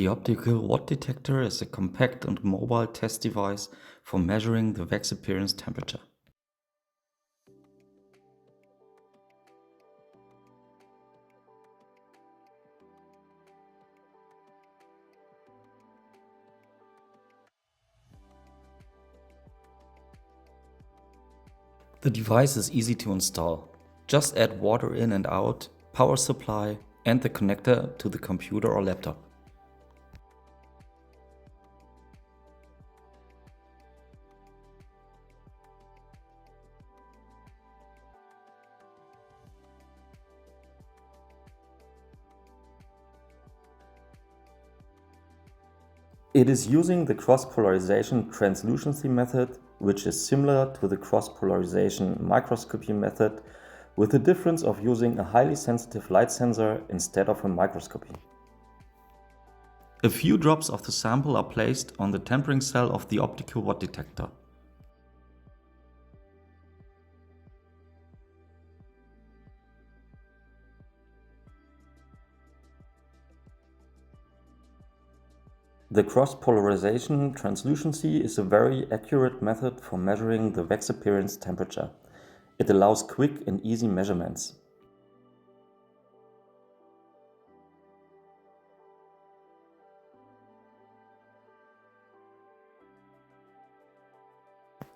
The Optical WAT Detector is a compact and mobile test device for measuring the wax appearance temperature. The device is easy to install. Just add water in and out, power supply, and the connector to the computer or laptop. It is using the Cross Polarization Translucency method, which is similar to the Cross Polarization Microscopy method, with the difference of using a highly sensitive light sensor instead of a microscopy. A few drops of the sample are placed on the tempering cell of the Optical WAT detector. The Cross Polarization Translucency is a very accurate method for measuring the wax appearance temperature. It allows quick and easy measurements.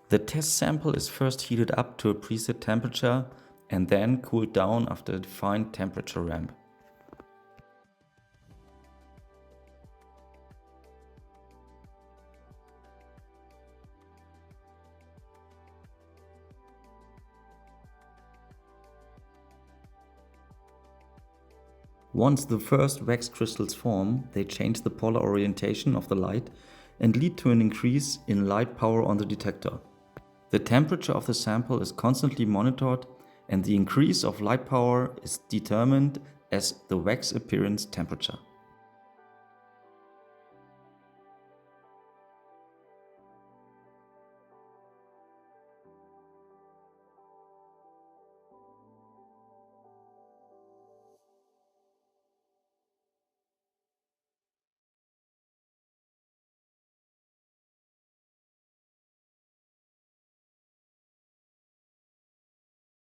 The test sample is first heated up to a preset temperature and then cooled down after a defined temperature ramp. Once the first wax crystals form, they change the polar orientation of the light and lead to an increase in light power on the detector. The temperature of the sample is constantly monitored and the increase of light power is determined as the wax appearance temperature.